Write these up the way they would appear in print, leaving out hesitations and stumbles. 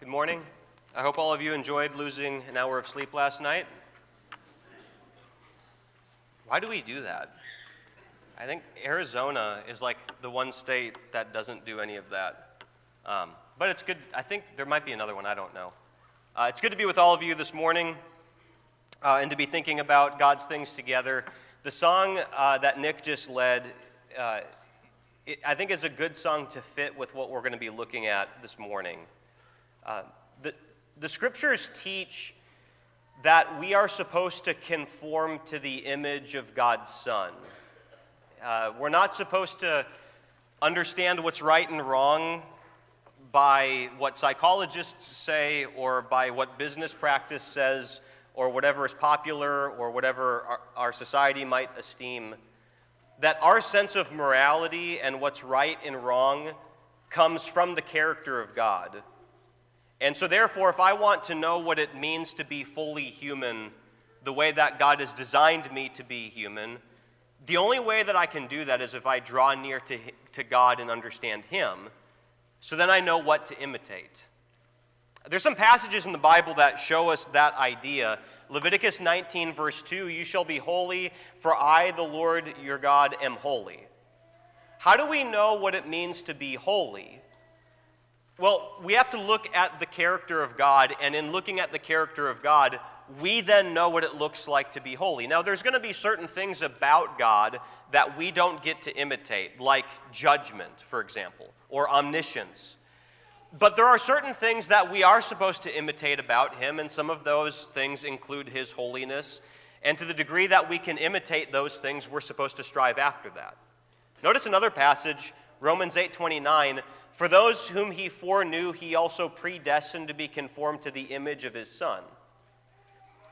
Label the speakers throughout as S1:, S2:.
S1: Good morning. I hope all of you enjoyed losing an hour of sleep last night. Why do we do that? I think Arizona is like the one state that doesn't do any of that. But it's good. I think there might be another one. I don't know. It's good to be with all of you this morning and to be thinking about God's things together. The song that Nick just led, I think is a good song to fit with what we're going to be looking at this morning. The scriptures teach that we are supposed to conform to the image of God's Son. We're not supposed to understand what's right and wrong by what psychologists say or by what business practice says or whatever is popular or whatever our society might esteem. That our sense of morality and what's right and wrong comes from the character of God. And so therefore, if I want to know what it means to be fully human, the way that God has designed me to be human, the only way that I can do that is if I draw near to God and understand Him, so then I know what to imitate. There's some passages in the Bible that show us that idea. Leviticus 19, verse 2, "You shall be holy, for I, the Lord your God, am holy." How do we know what it means to be holy? Well, we have to look at the character of God, and in looking at the character of God, we then know what it looks like to be holy. Now, there's going to be certain things about God that we don't get to imitate, like judgment, for example, or omniscience. But there are certain things that we are supposed to imitate about Him, and some of those things include His holiness. And to the degree that we can imitate those things, we're supposed to strive after that. Notice another passage, Romans 8:29, "For those whom He foreknew, He also predestined to be conformed to the image of His Son."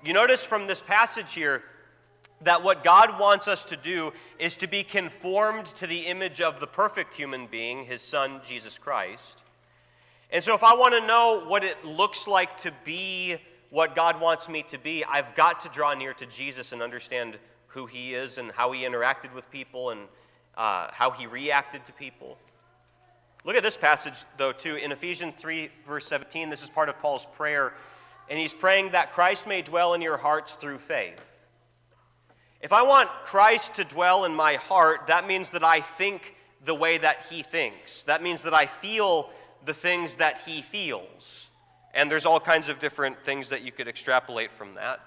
S1: You notice from this passage here that what God wants us to do is to be conformed to the image of the perfect human being, His Son, Jesus Christ. And so if I want to know what it looks like to be what God wants me to be, I've got to draw near to Jesus and understand who He is and how He interacted with people and how He reacted to people. Look at this passage, though, too. In Ephesians 3, verse 17, this is part of Paul's prayer, and he's praying that Christ may dwell in your hearts through faith. If I want Christ to dwell in my heart, that means that I think the way that He thinks. That means that I feel the things that He feels. And there's all kinds of different things that you could extrapolate from that.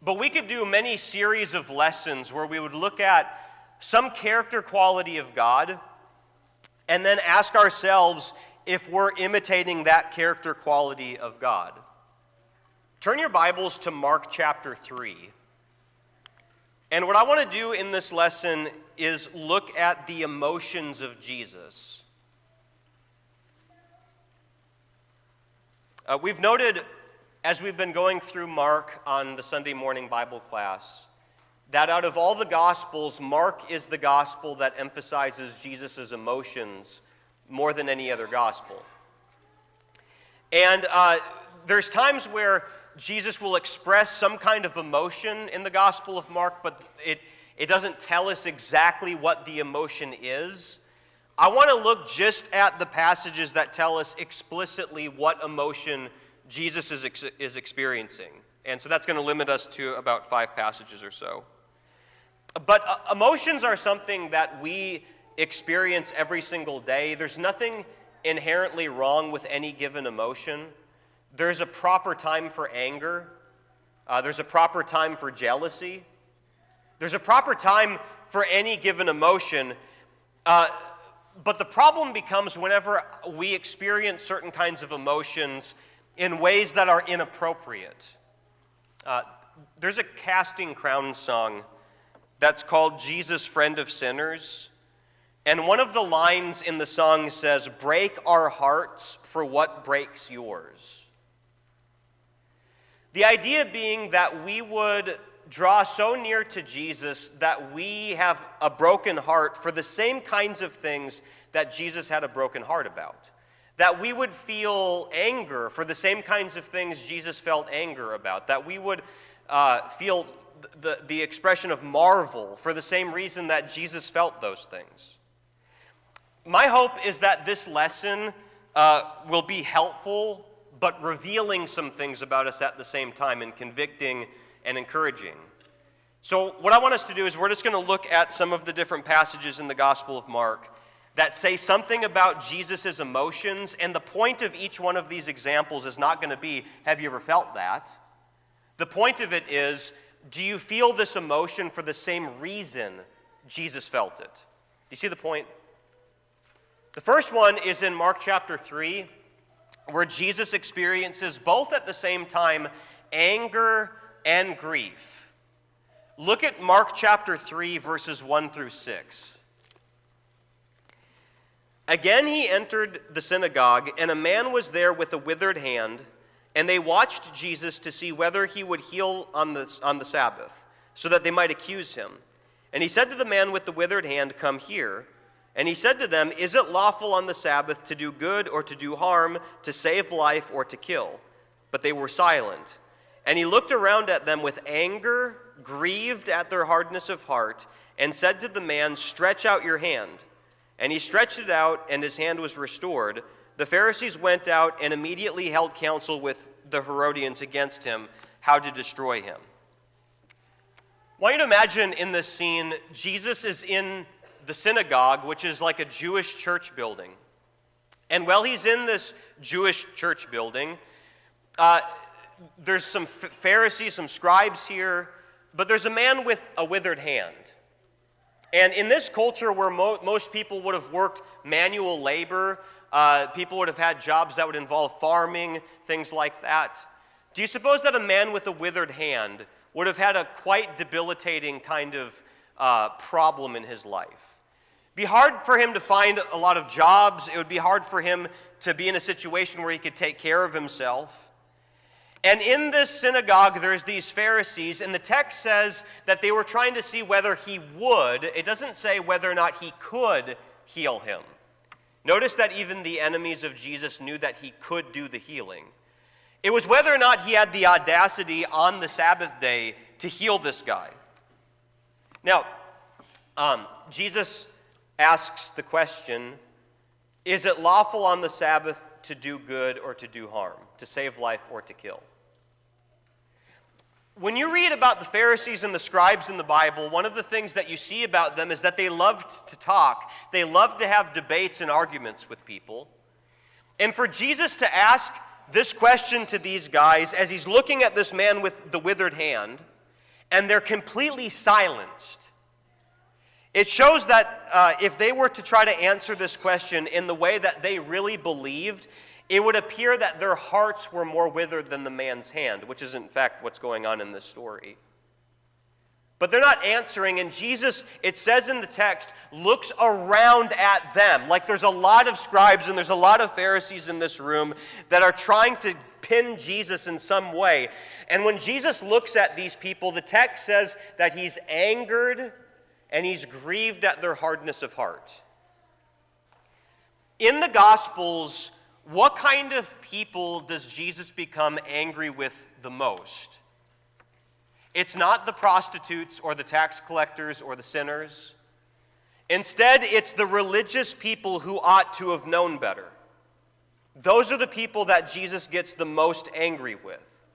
S1: But we could do many series of lessons where we would look at some character quality of God and then ask ourselves if we're imitating that character quality of God. Turn your Bibles to Mark chapter 3. And what I want to do in this lesson is look at the emotions of Jesus. We've noted, as we've been going through Mark on the Sunday morning Bible class, that out of all the Gospels, Mark is the Gospel that emphasizes Jesus' emotions more than any other Gospel. And there's times where Jesus will express some kind of emotion in the Gospel of Mark, but it doesn't tell us exactly what the emotion is. I want to look just at the passages that tell us explicitly what emotion Jesus is experiencing. And so that's going to limit us to about 5 passages or so. But emotions are something that we experience every single day. There's nothing inherently wrong with any given emotion. There's a proper time for anger. There's a proper time for jealousy. There's a proper time for any given emotion. But the problem becomes whenever we experience certain kinds of emotions in ways that are inappropriate. There's a Casting Crowns song that's called "Jesus, Friend of Sinners." And one of the lines in the song says, "Break our hearts for what breaks yours." The idea being that we would draw so near to Jesus that we have a broken heart for the same kinds of things that Jesus had a broken heart about. That we would feel anger for the same kinds of things Jesus felt anger about. That we would feel the expression of marvel for the same reason that Jesus felt those things. My hope is that this lesson will be helpful but revealing some things about us at the same time and convicting and encouraging. So what I want us to do is we're just going to look at some of the different passages in the Gospel of Mark that say something about Jesus' emotions, and the point of each one of these examples is not going to be, have you ever felt that? The point of it is, do you feel this emotion for the same reason Jesus felt it? Do you see the point? The first one is in Mark chapter 3, where Jesus experiences both at the same time anger and grief. Look at Mark chapter 3, verses 1 through 6. Again he entered the synagogue, and a man was there with a withered hand, and they watched Jesus to see whether he would heal on the Sabbath, so that they might accuse him. And he said to the man with the withered hand, "Come here." And he said to them, "Is it lawful on the Sabbath to do good or to do harm, to save life or to kill?" But they were silent. And he looked around at them with anger, grieved at their hardness of heart, and said to the man, "Stretch out your hand." And he stretched it out, and his hand was restored. The Pharisees went out and immediately held counsel with the Herodians against him, how to destroy him. I want you to imagine in this scene, Jesus is in the synagogue, which is like a Jewish church building. And while he's in this Jewish church building, there's some Pharisees, some scribes here, but there's a man with a withered hand. And in this culture where most people would have worked manual labor, people would have had jobs that would involve farming, things like that. Do you suppose that a man with a withered hand would have had a quite debilitating kind of problem in his life? It'd be hard for him to find a lot of jobs. It would be hard for him to be in a situation where he could take care of himself. And in this synagogue, there's these Pharisees, and the text says that they were trying to see whether he would. It doesn't say whether or not he could heal him. Notice that even the enemies of Jesus knew that he could do the healing. It was whether or not he had the audacity on the Sabbath day to heal this guy. Now, Jesus asks the question, is it lawful on the Sabbath to do good or to do harm, to save life or to kill? When you read about the Pharisees and the scribes in the Bible, one of the things that you see about them is that they loved to talk. They loved to have debates and arguments with people. And for Jesus to ask this question to these guys as he's looking at this man with the withered hand, and they're completely silenced, it shows that if they were to try to answer this question in the way that they really believed, it would appear that their hearts were more withered than the man's hand, which is in fact what's going on in this story. But they're not answering, and Jesus, it says in the text, looks around at them. Like there's a lot of scribes and there's a lot of Pharisees in this room that are trying to pin Jesus in some way. And when Jesus looks at these people, the text says that he's angered and he's grieved at their hardness of heart. In the Gospels, what kind of people does Jesus become angry with the most? It's not the prostitutes or the tax collectors or the sinners. Instead, it's the religious people who ought to have known better. Those are the people that Jesus gets the most angry with.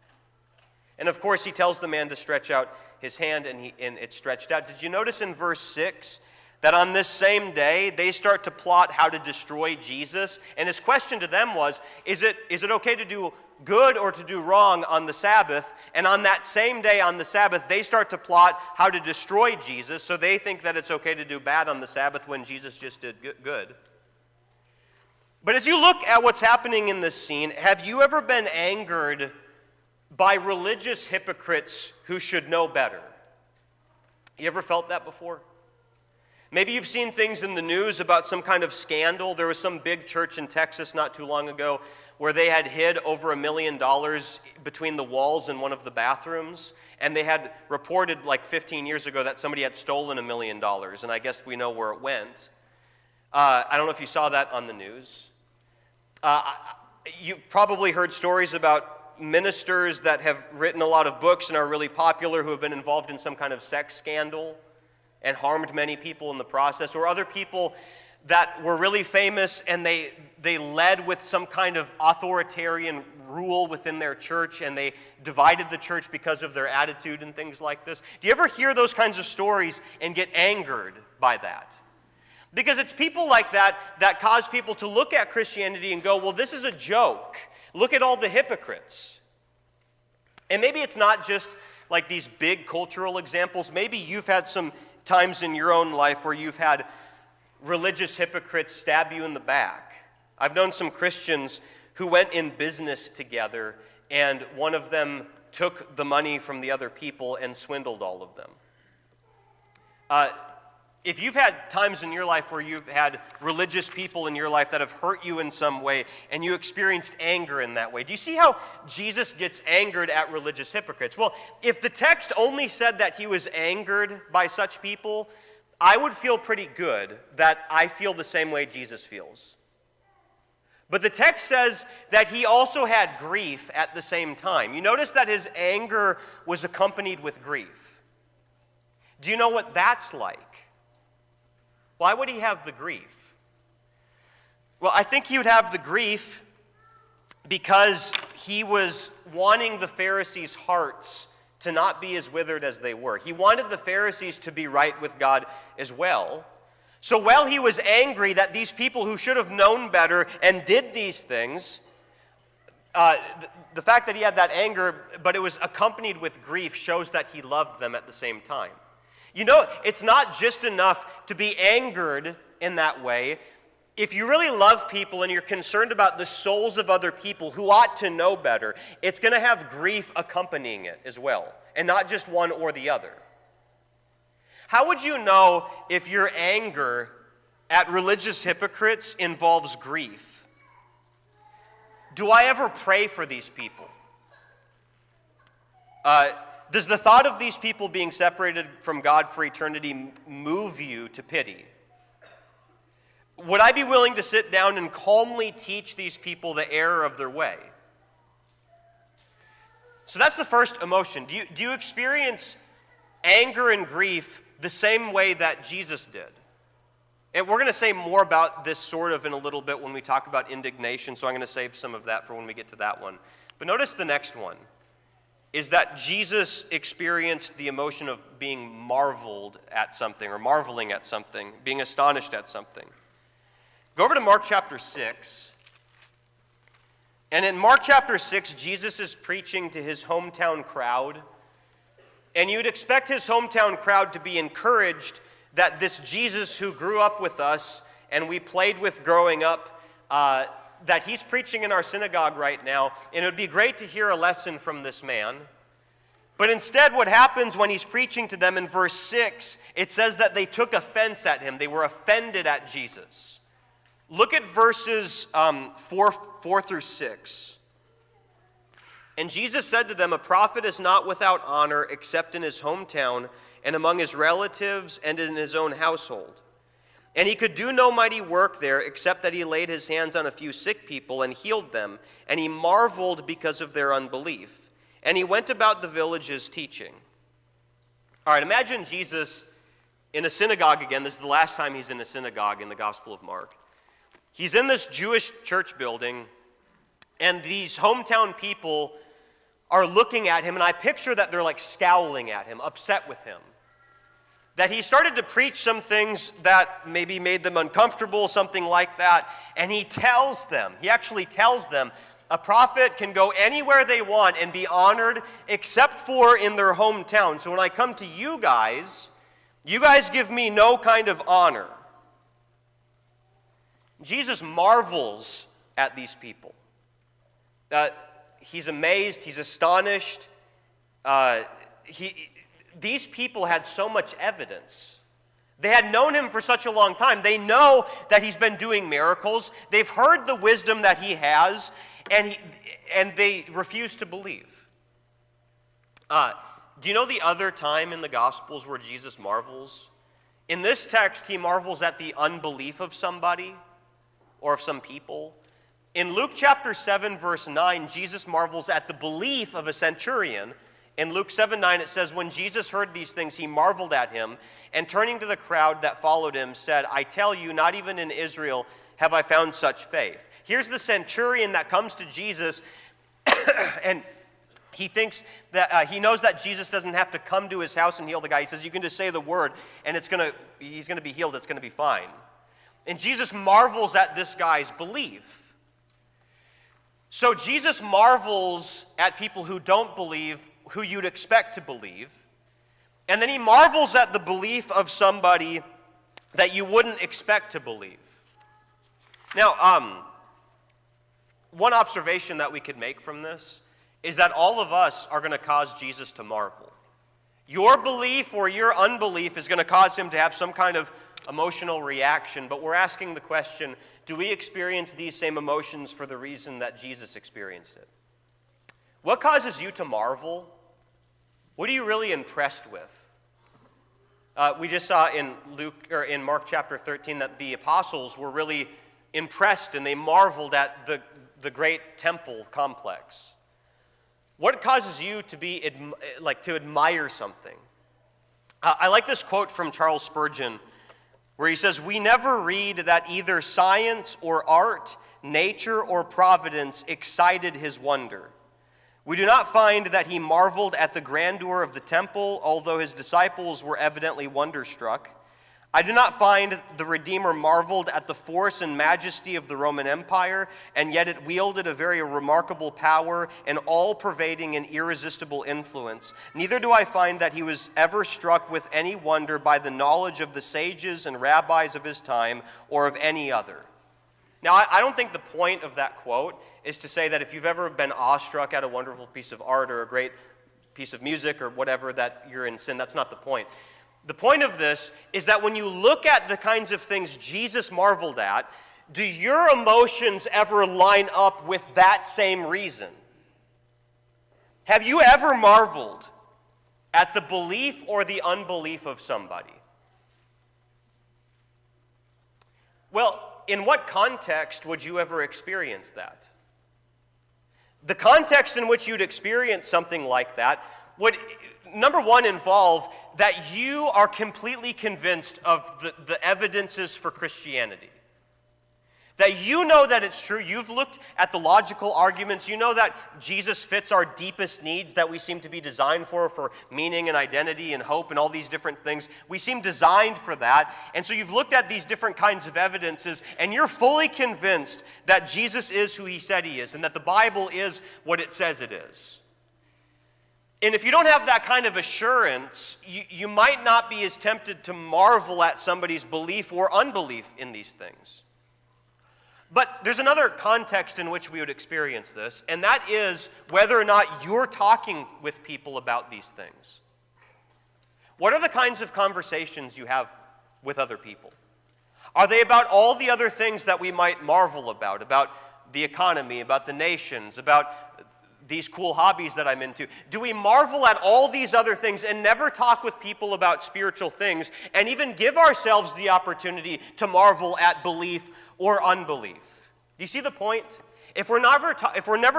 S1: And of course, he tells the man to stretch out his hand, and it's stretched out. Did you notice in verse 6 that on this same day, they start to plot how to destroy Jesus? And his question to them was, is it okay to do good or to do wrong on the Sabbath? And on that same day on the Sabbath, they start to plot how to destroy Jesus, so they think that it's okay to do bad on the Sabbath when Jesus just did good. But as you look at what's happening in this scene, have you ever been angered by religious hypocrites who should know better? You ever felt that before? Maybe you've seen things in the news about some kind of scandal. There was some big church in Texas not too long ago where they had hid over $1 million between the walls in one of the bathrooms, and they had reported like 15 years ago that somebody had stolen $1 million, and I guess we know where it went. I don't know if you saw that on the news. You've probably heard stories about ministers that have written a lot of books and are really popular who have been involved in some kind of sex scandal and harmed many people in the process, or other people that were really famous and they led with some kind of authoritarian rule within their church, and they divided the church because of their attitude and things like this. Do you ever hear those kinds of stories and get angered by that? Because it's people like that that cause people to look at Christianity and go, well, this is a joke. Look at all the hypocrites. And maybe it's not just like these big cultural examples. Maybe you've had some times in your own life where you've had religious hypocrites stab you in the back. I've known some Christians who went in business together, and one of them took the money from the other people and swindled all of them. If you've had times in your life where you've had religious people in your life that have hurt you in some way, and you experienced anger in that way, do you see how Jesus gets angered at religious hypocrites? Well, if the text only said that he was angered by such people, I would feel pretty good that I feel the same way Jesus feels. But the text says that he also had grief at the same time. You notice that his anger was accompanied with grief. Do you know what that's like? Why would he have the grief? Well, I think he would have the grief because he was wanting the Pharisees' hearts to not be as withered as they were. He wanted the Pharisees to be right with God as well. So while he was angry that these people who should have known better and did these things, the fact that he had that anger, but it was accompanied with grief, shows that he loved them at the same time. You know, it's not just enough to be angered in that way. If you really love people and you're concerned about the souls of other people who ought to know better, it's going to have grief accompanying it as well, and not just one or the other. How would you know if your anger at religious hypocrites involves grief? Do I ever pray for these people? Does the thought of these people being separated from God for eternity move you to pity? Would I be willing to sit down and calmly teach these people the error of their way? So that's the first emotion. Do you experience anger and grief the same way that Jesus did? And we're going to say more about this sort of in a little bit when we talk about indignation, so I'm going to save some of that for when we get to that one. But notice the next one is that Jesus experienced the emotion of being marveled at something, or marveling at something, being astonished at something. Go over to Mark chapter 6. And in Mark chapter 6, Jesus is preaching to his hometown crowd. And you'd expect his hometown crowd to be encouraged that this Jesus who grew up with us and we played with growing up, that he's preaching in our synagogue right now, and it would be great to hear a lesson from this man. But instead, what happens when he's preaching to them in verse 6, it says that they took offense at him. They were offended at Jesus. Look at verses 4 through 6. And Jesus said to them, "A prophet is not without honor except in his hometown and among his relatives and in his own household. And he could do no mighty work there except that he laid his hands on a few sick people and healed them. And he marveled because of their unbelief. And he went about the villages teaching." All right, imagine Jesus in a synagogue again. This is the last time he's in a synagogue in the Gospel of Mark. He's in this Jewish church building, and these hometown people are looking at him, and I picture that they're like scowling at him, upset with him. That he started to preach some things that maybe made them uncomfortable, something like that, and he actually tells them, a prophet can go anywhere they want and be honored except for in their hometown. So when I come to you guys give me no kind of honor. Jesus marvels at these people. He's amazed, he's astonished. These people had so much evidence. They had known him for such a long time. They know that he's been doing miracles. They've heard the wisdom that he has, and they refuse to believe. Do you know the other time in the Gospels where Jesus marvels? In this text, he marvels at the unbelief of somebody or of some people. In Luke chapter 7, verse 9, Jesus marvels at the belief of a centurion. In Luke 7:9, it says, "When Jesus heard these things, he marveled at him, and turning to the crowd that followed him, said, 'I tell you, not even in Israel have I found such faith.'" Here's the centurion that comes to Jesus, And he thinks that he knows that Jesus doesn't have to come to his house and heal the guy. He says, you can just say the word and he's going to be healed. It's going to be fine. And Jesus marvels at this guy's belief. So Jesus marvels at people who don't believe, who you'd expect to believe. And then he marvels at the belief of somebody that you wouldn't expect to believe. Now, one observation that we could make from this is that all of us are going to cause Jesus to marvel. Your belief or your unbelief is going to cause him to have some kind of emotional reaction, but we're asking the question, do we experience these same emotions for the reason that Jesus experienced it? What causes you to marvel? What are you really impressed with? We just saw in Mark chapter 13 that the apostles were really impressed and they marveled at the great temple complex. What causes you to be to admire something? I like this quote from Charles Spurgeon where he says, "We never read that either science or art, nature or providence excited his wonder. We do not find that he marveled at the grandeur of the temple, although his disciples were evidently wonderstruck. I do not find the Redeemer marveled at the force and majesty of the Roman Empire, and yet it wielded a very remarkable power and all-pervading and irresistible influence. Neither do I find that he was ever struck with any wonder by the knowledge of the sages and rabbis of his time or of any other." Now, I don't think the point of that quote is to say that if you've ever been awestruck at a wonderful piece of art or a great piece of music or whatever that you're in sin, that's not the point. The point of this is that when you look at the kinds of things Jesus marveled at, do your emotions ever line up with that same reason? Have you ever marveled at the belief or the unbelief of somebody? Well, in what context would you ever experience that? The context in which you'd experience something like that would, number one, involve that you are completely convinced of the evidences for Christianity. That you know that it's true. You've looked at the logical arguments. You know that Jesus fits our deepest needs that we seem to be designed for meaning and identity and hope and all these different things. We seem designed for that. And so you've looked at these different kinds of evidences, and you're fully convinced that Jesus is who he said he is and that the Bible is what it says it is. And if you don't have that kind of assurance, you might not be as tempted to marvel at somebody's belief or unbelief in these things. But there's another context in which we would experience this, and that is whether or not you're talking with people about these things. What are the kinds of conversations you have with other people? Are they about all the other things that we might marvel about the economy, about the nations, about these cool hobbies that I'm into? Do we marvel at all these other things and never talk with people about spiritual things and even give ourselves the opportunity to marvel at belief or unbelief? Do you see the point? If we're never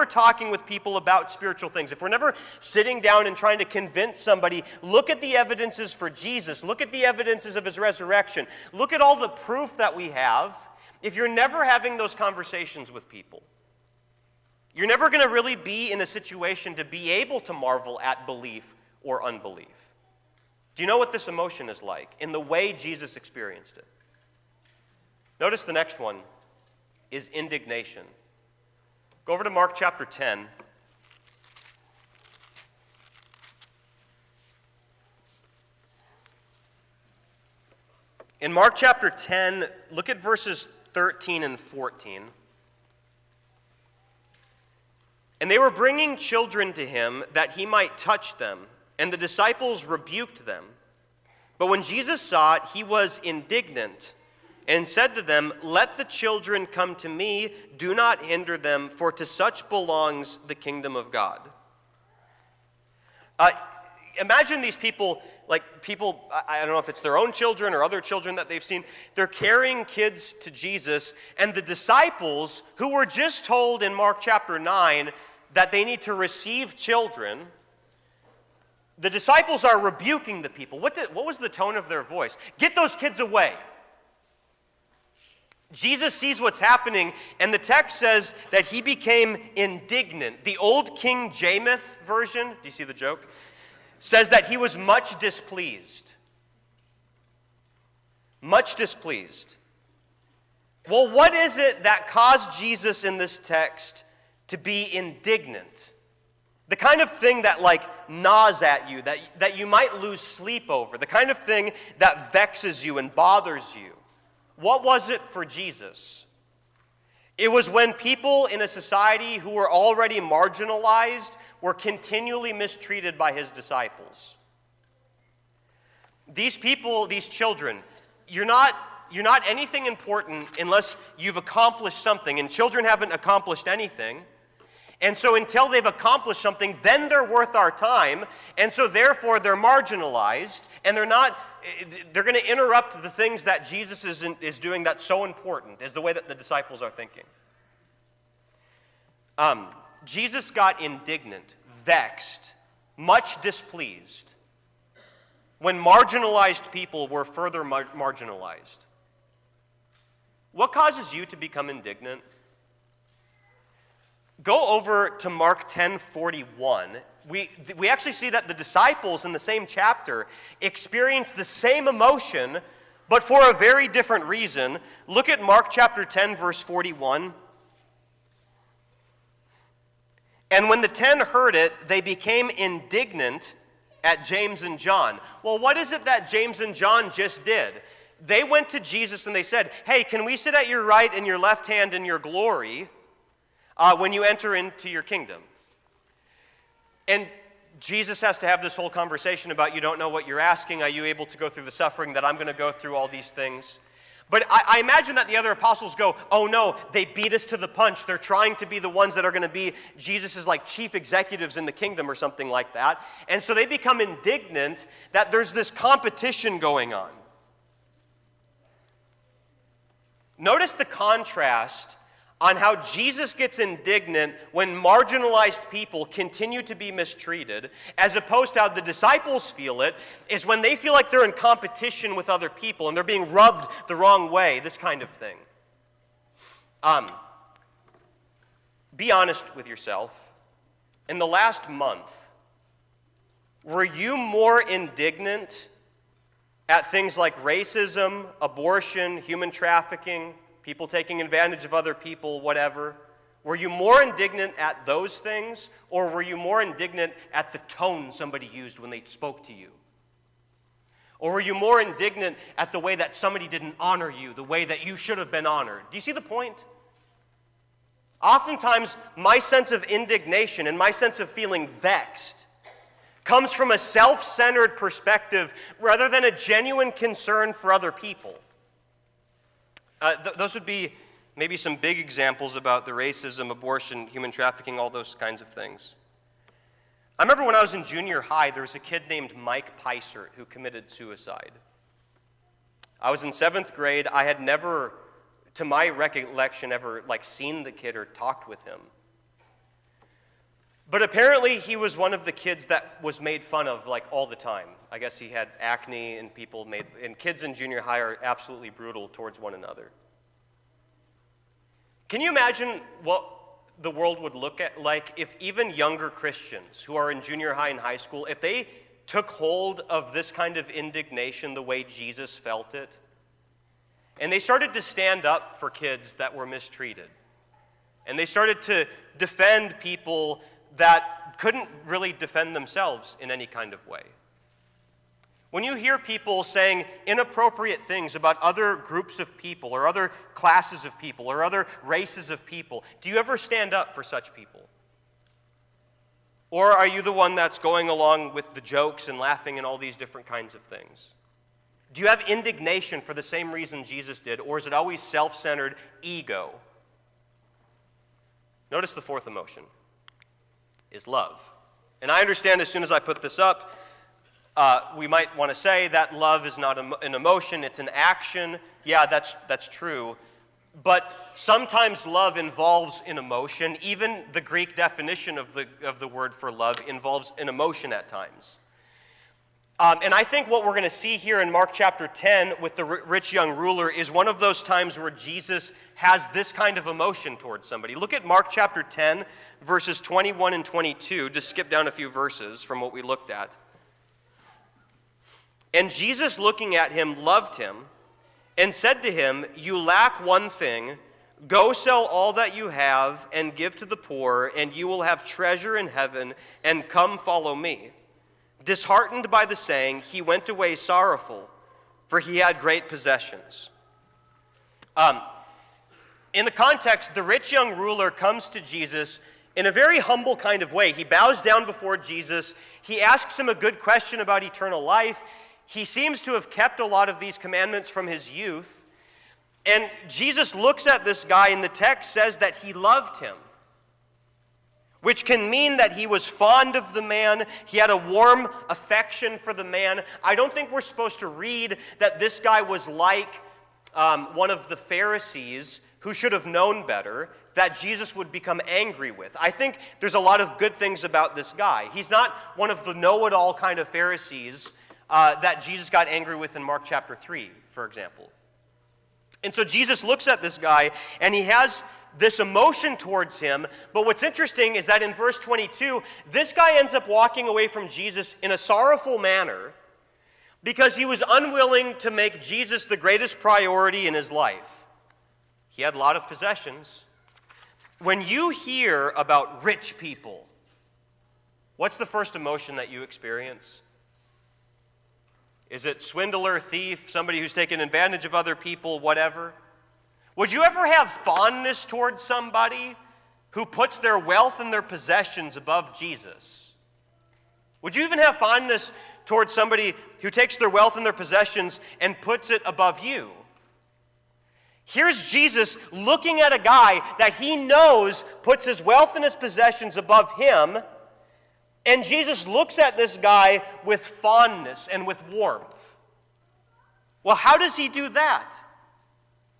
S1: talking with people about spiritual things, if we're never sitting down and trying to convince somebody, look at the evidences for Jesus, look at the evidences of his resurrection, look at all the proof that we have, if you're never having those conversations with people, you're never going to really be in a situation to be able to marvel at belief or unbelief. Do you know what this emotion is like in the way Jesus experienced it? Notice the next one is indignation. Go over to Mark chapter 10. In Mark chapter 10, look at verses 13 and 14. "And they were bringing children to him that he might touch them, and the disciples rebuked them. But when Jesus saw it, he was indignant and said to them, 'Let the children come to me, do not hinder them, for to such belongs the kingdom of God.'" Imagine these people, I don't know if it's their own children or other children that they've seen, they're carrying kids to Jesus, and the disciples, who were just told in Mark chapter 9 that they need to receive children, the disciples are rebuking the people. What was the tone of their voice? Get those kids away. Jesus sees what's happening, and the text says that he became indignant. The old King James version, do you see the joke? Says that he was much displeased. Much displeased. Well, what is it that caused Jesus in this text to be indignant? The kind of thing that gnaws at you, that you might lose sleep over. The kind of thing that vexes you and bothers you. What was it for Jesus? It was when people in a society who were already marginalized were continually mistreated by his disciples. These people, these children, you're not anything important unless you've accomplished something, and children haven't accomplished anything. And so until they've accomplished something, then they're worth our time, and so therefore they're marginalized, and they're going to interrupt the things that Jesus is doing that's so important, is the way that the disciples are thinking. Jesus got indignant, vexed, much displeased when marginalized people were further marginalized. What causes you to become indignant? Go over to Mark 10:41. We actually see that the disciples in the same chapter experience the same emotion, but for a very different reason. Look at Mark chapter 10, verse 41. And when the 10 heard it, they became indignant at James and John. Well, what is it that James and John just did? They went to Jesus and they said, hey, can we sit at your right and your left hand in your glory when you enter into your kingdom? And Jesus has to have this whole conversation about, you don't know what you're asking. Are you able to go through the suffering that I'm going to go through, all these things? But I imagine that the other apostles go, oh no, they beat us to the punch. They're trying to be the ones that are going to be Jesus' chief executives in the kingdom or something like that. And so they become indignant that there's this competition going on. Notice the contrast on how Jesus gets indignant when marginalized people continue to be mistreated, as opposed to how the disciples feel it, is when they feel like they're in competition with other people and they're being rubbed the wrong way, this kind of thing. Be honest with yourself. In the last month, were you more indignant at things like racism, abortion, human trafficking, people taking advantage of other people, whatever? Were you more indignant at those things, or were you more indignant at the tone somebody used when they spoke to you? Or were you more indignant at the way that somebody didn't honor you, the way that you should have been honored? Do you see the point? Oftentimes, my sense of indignation and my sense of feeling vexed comes from a self-centered perspective rather than a genuine concern for other people. Those would be maybe some big examples about the racism, abortion, human trafficking, all those kinds of things. I remember when I was in junior high, there was a kid named Mike Peisert who committed suicide. I was in 7th grade. I had never, to my recollection, ever seen the kid or talked with him. But apparently he was one of the kids that was made fun of all the time. I guess he had acne, and and kids in junior high are absolutely brutal towards one another. Can you imagine what the world would look like if even younger Christians who are in junior high and high school, if they took hold of this kind of indignation the way Jesus felt it, and they started to stand up for kids that were mistreated, and they started to defend people that couldn't really defend themselves in any kind of way? When you hear people saying inappropriate things about other groups of people or other classes of people or other races of people, do you ever stand up for such people? Or are you the one that's going along with the jokes and laughing and all these different kinds of things? Do you have indignation for the same reason Jesus did, or is it always self-centered ego? Notice the fourth emotion is love. And I understand as soon as I put this up, we might want to say that love is not an emotion, it's an action. Yeah, that's true. But sometimes love involves an emotion. Even the Greek definition of the word for love involves an emotion at times. And I think what we're going to see here in Mark chapter 10 with the rich young ruler is one of those times where Jesus has this kind of emotion towards somebody. Look at Mark chapter 10, verses 21 and 22. Just skip down a few verses from what we looked at. And Jesus, looking at him, loved him and said to him, "You lack one thing. Go sell all that you have and give to the poor, and you will have treasure in heaven, and come follow me." Disheartened by the saying, he went away sorrowful, for he had great possessions. In the context, the rich young ruler comes to Jesus in a very humble kind of way. He bows down before Jesus. He asks him a good question about eternal life. He seems to have kept a lot of these commandments from his youth. And Jesus looks at this guy, and the text says that he loved him, which can mean that he was fond of the man. He had a warm affection for the man. I don't think we're supposed to read that this guy was like one of the Pharisees who should have known better, that Jesus would become angry with. I think there's a lot of good things about this guy. He's not one of the know-it-all kind of Pharisees that Jesus got angry with in Mark chapter 3, for example. And so Jesus looks at this guy, and he has this emotion towards him. But what's interesting is that in verse 22, this guy ends up walking away from Jesus in a sorrowful manner because he was unwilling to make Jesus the greatest priority in his life. He had a lot of possessions. When you hear about rich people, what's the first emotion that you experience? Is it swindler, thief, somebody who's taken advantage of other people, whatever? Would you ever have fondness towards somebody who puts their wealth and their possessions above Jesus? Would you even have fondness towards somebody who takes their wealth and their possessions and puts it above you? Here's Jesus looking at a guy that he knows puts his wealth and his possessions above him, and Jesus looks at this guy with fondness and with warmth. Well, how does he do that?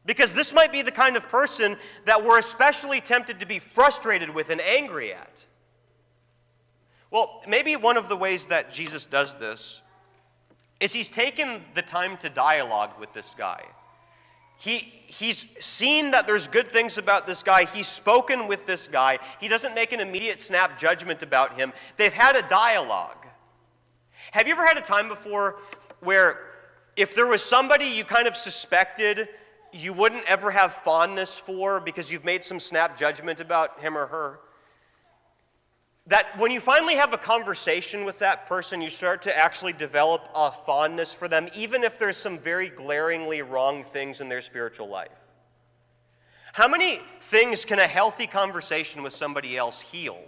S1: Because this might be the kind of person that we're especially tempted to be frustrated with and angry at. Well, maybe one of the ways that Jesus does this is he's taken the time to dialogue with this guy. He's seen that there's good things about this guy. He's spoken with this guy. He doesn't make an immediate snap judgment about him. They've had a dialogue. Have you ever had a time before where if there was somebody you kind of suspected you wouldn't ever have fondness for because you've made some snap judgment about him or her, that when you finally have a conversation with that person, you start to actually develop a fondness for them, even if there's some very glaringly wrong things in their spiritual life? How many things can a healthy conversation with somebody else heal?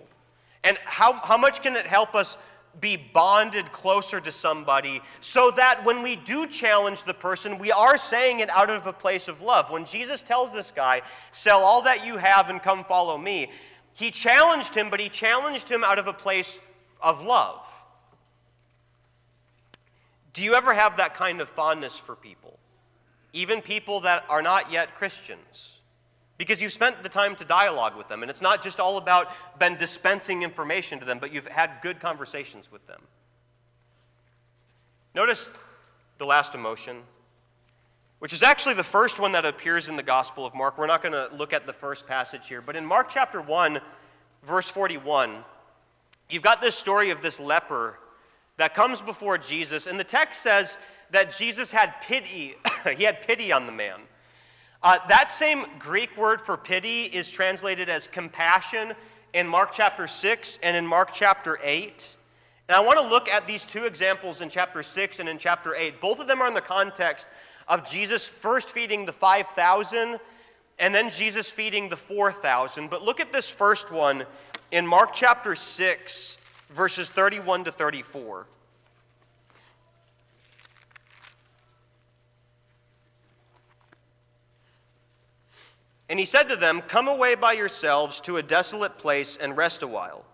S1: And how much can it help us be bonded closer to somebody so that when we do challenge the person, we are saying it out of a place of love? When Jesus tells this guy, "Sell all that you have and come follow me," he challenged him, but he challenged him out of a place of love. Do you ever have that kind of fondness for people? Even people that are not yet Christians? Because you've spent the time to dialogue with them, and it's not just all about been dispensing information to them, but you've had good conversations with them. Notice the last emotion, which is actually the first one that appears in the Gospel of Mark. We're not going to look at the first passage here, but in Mark chapter 1, verse 41, you've got this story of this leper that comes before Jesus, and the text says that Jesus had pity. He had pity on the man. That same Greek word for pity is translated as compassion in Mark chapter 6 and in Mark chapter 8. And I want to look at these two examples in chapter 6 and in chapter 8. Both of them are in the context of Jesus first feeding the 5,000 and then Jesus feeding the 4,000. But look at this first one in Mark chapter 6, verses 31 to 34. And he said to them, "Come away by yourselves to a desolate place and rest a while.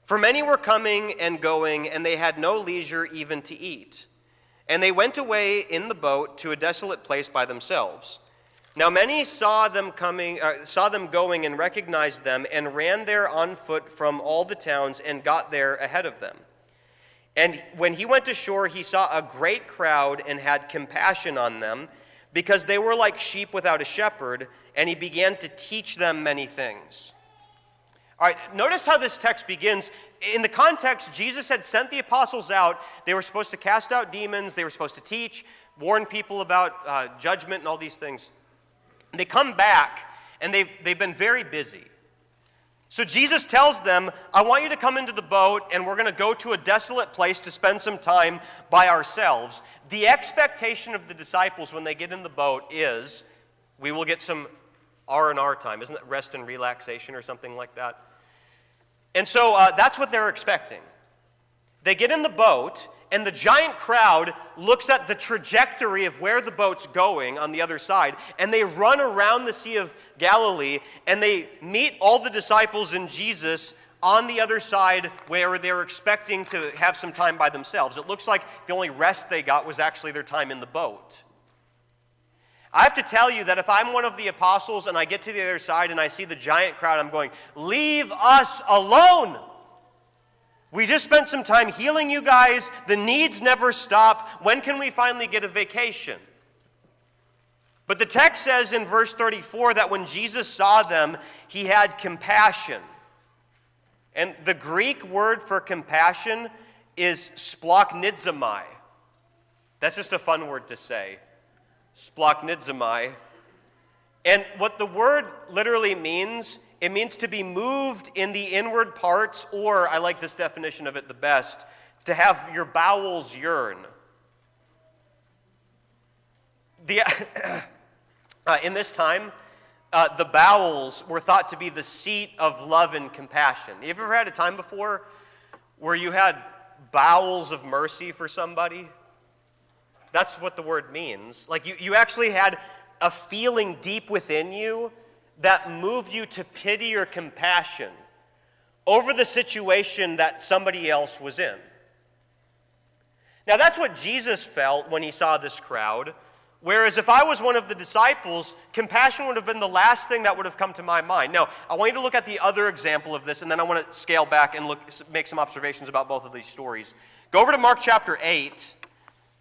S1: For many were coming and going, and they had no leisure even to eat. And they went away in the boat to a desolate place by themselves. Now many saw them going and recognized them, and ran there on foot from all the towns and got there ahead of them. And when he went ashore, he saw a great crowd and had compassion on them, because they were like sheep without a shepherd, and he began to teach them many things. All right, notice how this text begins. In the context, Jesus had sent the apostles out. They were supposed to cast out demons. They were supposed to teach, warn people about judgment and all these things. And they come back, and they've been very busy. So Jesus tells them, I want you to come into the boat, and we're going to go to a desolate place to spend some time by ourselves. The expectation of the disciples when they get in the boat is, we will get some R&R time. Isn't that rest and relaxation or something like that? And so that's what they're expecting. They get in the boat, and the giant crowd looks at the trajectory of where the boat's going on the other side, and they run around the Sea of Galilee, and they meet all the disciples and Jesus on the other side where they're expecting to have some time by themselves. It looks like the only rest they got was actually their time in the boat. I have to tell you that if I'm one of the apostles and I get to the other side and I see the giant crowd, I'm going, leave us alone. We just spent some time healing you guys. The needs never stop. When can we finally get a vacation? But the text says in verse 34 that when Jesus saw them, he had compassion. And the Greek word for compassion is splachnidzomai. That's just a fun word to say. Splachnidzomai. And what the word literally means, it means to be moved in the inward parts, or, I like this definition of it the best, to have your bowels yearn. In this time, the bowels were thought to be the seat of love and compassion. You ever had a time before where you had bowels of mercy for somebody? That's what the word means. Like you actually had a feeling deep within you that moved you to pity or compassion over the situation that somebody else was in. Now that's what Jesus felt when he saw this crowd, whereas if I was one of the disciples, compassion would have been the last thing that would have come to my mind. Now, I want you to look at the other example of this, and then I want to scale back and make some observations about both of these stories. Go over to Mark chapter 8,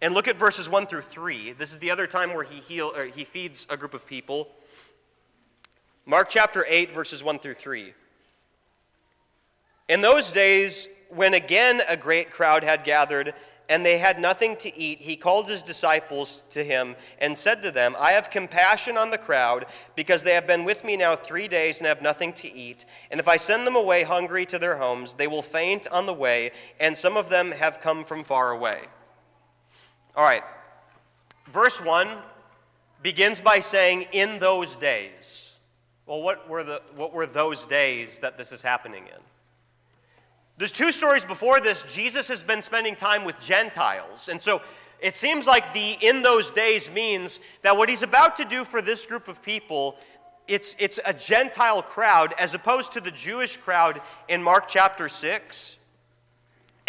S1: and look at verses 1 through 3. This is the other time where he feeds a group of people. Mark chapter 8, verses 1 through 3. In those days, when again a great crowd had gathered, and they had nothing to eat, he called his disciples to him and said to them, I have compassion on the crowd, because they have been with me now 3 days and have nothing to eat. And if I send them away hungry to their homes, they will faint on the way, and some of them have come from far away. All right, verse 1 begins by saying, in those days. Well, what were those days that this is happening in? There's two stories before this. Jesus has been spending time with Gentiles. And so it seems like the in those days means that what he's about to do for this group of people, it's a Gentile crowd as opposed to the Jewish crowd in Mark chapter 6.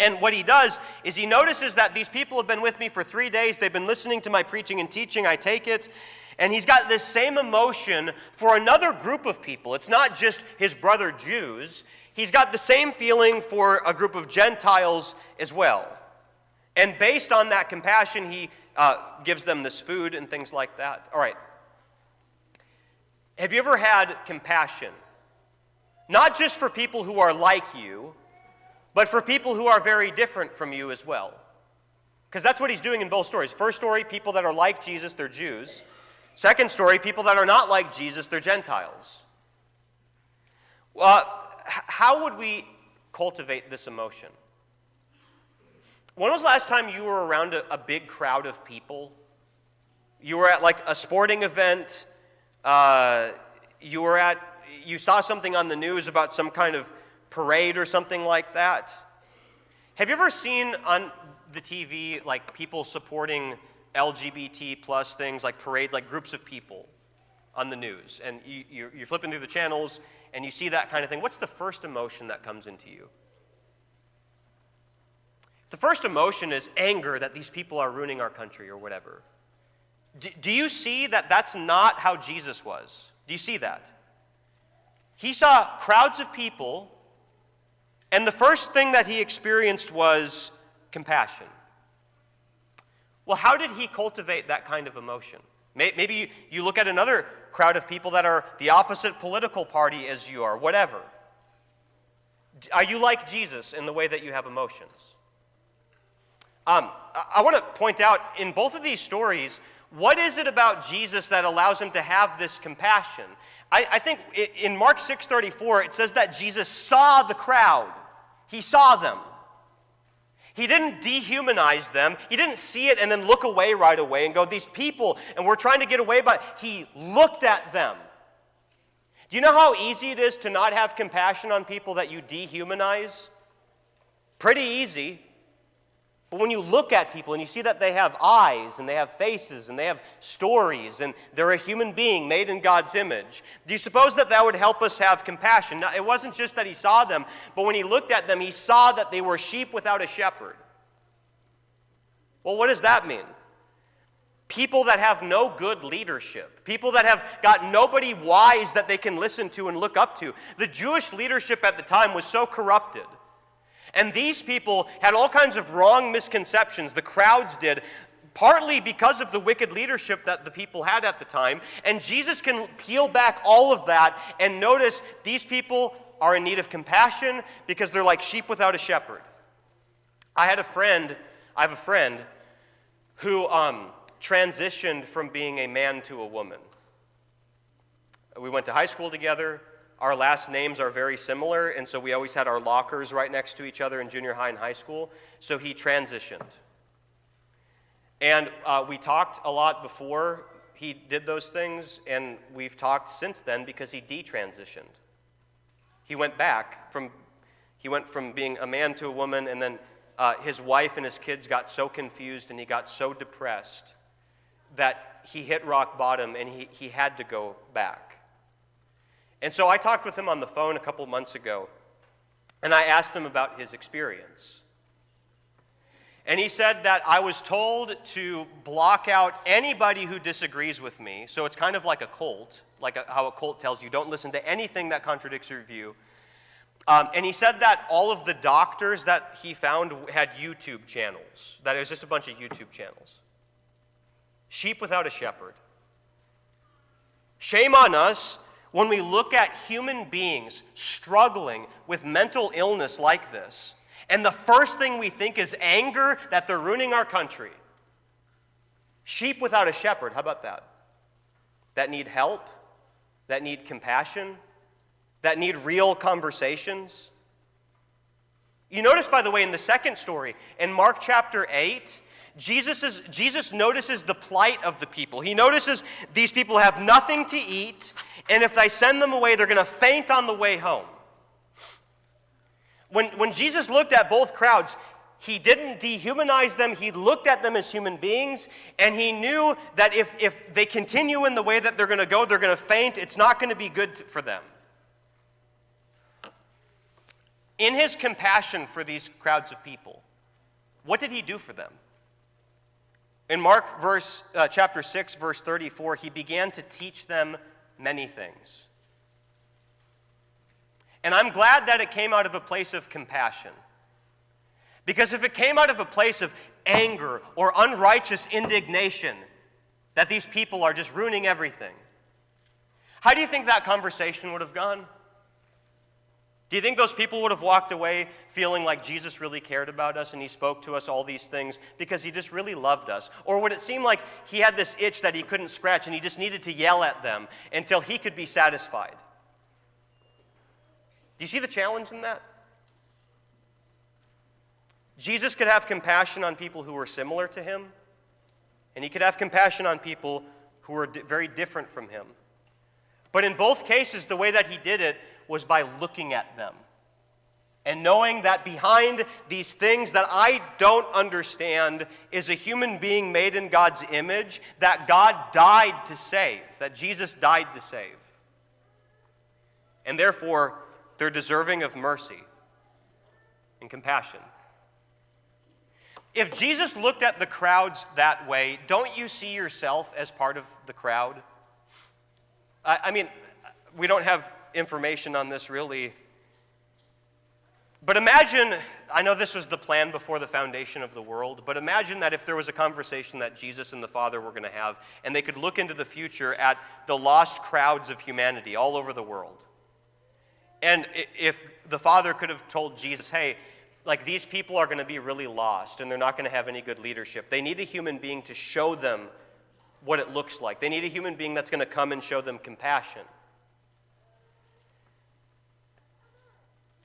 S1: And what he does is he notices that these people have been with me for 3 days. They've been listening to my preaching and teaching. I take it. And he's got this same emotion for another group of people. It's not just his brother Jews. He's got the same feeling for a group of Gentiles as well. And based on that compassion, he gives them this food and things like that. All right. Have you ever had compassion? Not just for people who are like you, but for people who are very different from you as well. Because that's what he's doing in both stories. First story, people that are like Jesus, they're Jews. Second story, people that are not like Jesus, they're Gentiles. How would we cultivate this emotion? When was the last time you were around a big crowd of people? You were at like a sporting event. You saw something on the news about some kind of parade or something like that. Have you ever seen on the TV like people supporting LGBT plus things, like parade, like groups of people on the news? And you're flipping through the channels and you see that kind of thing. What's the first emotion that comes into you? The first emotion is anger that these people are ruining our country or whatever. Do you see that that's not how Jesus was? Do you see that? He saw crowds of people, and the first thing that he experienced was compassion. Well, how did he cultivate that kind of emotion? Maybe you look at another crowd of people that are the opposite political party as you are, whatever. Are you like Jesus in the way that you have emotions? I want to point out in both of these stories, what is it about Jesus that allows him to have this compassion? I think in Mark 6:34, it says that Jesus saw the crowd. He saw them. He didn't dehumanize them. He didn't see it and then look away right away and go, these people, and we're trying to get away, but he looked at them. Do you know how easy it is to not have compassion on people that you dehumanize? Pretty easy. But when you look at people and you see that they have eyes and they have faces and they have stories and they're a human being made in God's image, do you suppose that that would help us have compassion? Now, it wasn't just that he saw them, but when he looked at them, he saw that they were sheep without a shepherd. Well, what does that mean? People that have no good leadership. People that have got nobody wise that they can listen to and look up to. The Jewish leadership at the time was so corrupted. And these people had all kinds of wrong misconceptions, the crowds did, partly because of the wicked leadership that the people had at the time. And Jesus can peel back all of that and notice these people are in need of compassion because they're like sheep without a shepherd. I have a friend who transitioned from being a man to a woman. We went to high school together. Our last names are very similar, and so we always had our lockers right next to each other in junior high and high school. So he transitioned. And we talked a lot before he did those things, and we've talked since then because he detransitioned. He went from being a man to a woman, and then his wife and his kids got so confused and he got so depressed that he hit rock bottom and he had to go back. And so I talked with him on the phone a couple months ago, and I asked him about his experience. And he said that I was told to block out anybody who disagrees with me. So it's kind of like a cult, how a cult tells you, don't listen to anything that contradicts your view. And he said that all of the doctors that he found had YouTube channels, that it was just a bunch of YouTube channels. Sheep without a shepherd. Shame on us when we look at human beings struggling with mental illness like this, and the first thing we think is anger that they're ruining our country. Sheep without a shepherd, how about that? That need help, that need compassion, that need real conversations. You notice, by the way, in the second story, in Mark chapter 8, Jesus notices the plight of the people. He notices these people have nothing to eat, and if I send them away, they're going to faint on the way home. When Jesus looked at both crowds, he didn't dehumanize them. He looked at them as human beings, and he knew that if they continue in the way that they're going to go, they're going to faint. It's not going to be good for them. In his compassion for these crowds of people, what did he do for them? In Mark chapter 6, verse 34, he began to teach them many things. And I'm glad that it came out of a place of compassion. Because if it came out of a place of anger or unrighteous indignation, that these people are just ruining everything, how do you think that conversation would have gone? Do you think those people would have walked away feeling like Jesus really cared about us and he spoke to us all these things because he just really loved us? Or would it seem like he had this itch that he couldn't scratch and he just needed to yell at them until he could be satisfied? Do you see the challenge in that? Jesus could have compassion on people who were similar to him, and he could have compassion on people who were very different from him. But in both cases, the way that he did it was by looking at them and knowing that behind these things that I don't understand is a human being made in God's image that God died to save, that Jesus died to save. And therefore, they're deserving of mercy and compassion. If Jesus looked at the crowds that way, don't you see yourself as part of the crowd? I mean, we don't have information on this really. But imagine, I know this was the plan before the foundation of the world, but imagine that if there was a conversation that Jesus and the Father were going to have, and they could look into the future at the lost crowds of humanity all over the world. And if the Father could have told Jesus, hey, like these people are going to be really lost, and they're not going to have any good leadership. They need a human being to show them what it looks like. They need a human being that's going to come and show them compassion.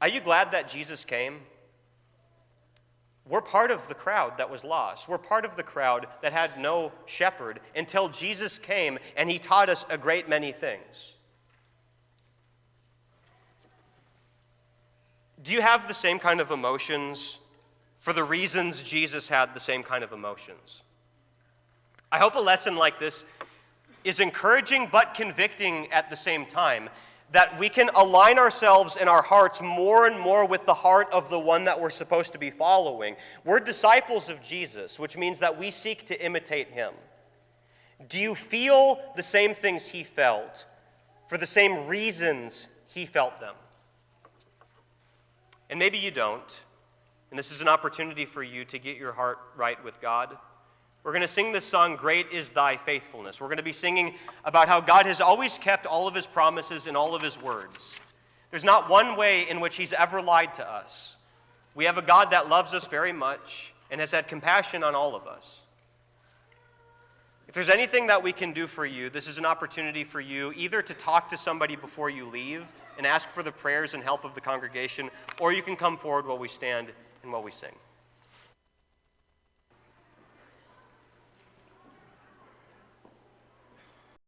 S1: Are you glad that Jesus came? We're part of the crowd that was lost. We're part of the crowd that had no shepherd until Jesus came and he taught us a great many things. Do you have the same kind of emotions for the reasons Jesus had the same kind of emotions? I hope a lesson like this is encouraging but convicting at the same time, that we can align ourselves in our hearts more and more with the heart of the one that we're supposed to be following. We're disciples of Jesus, which means that we seek to imitate him. Do you feel the same things he felt for the same reasons he felt them? And maybe you don't, and this is an opportunity for you to get your heart right with God. We're going to sing this song, Great is Thy Faithfulness. We're going to be singing about how God has always kept all of his promises and all of his words. There's not one way in which he's ever lied to us. We have a God that loves us very much and has had compassion on all of us. If there's anything that we can do for you, this is an opportunity for you either to talk to somebody before you leave and ask for the prayers and help of the congregation, or you can come forward while we stand and while we sing.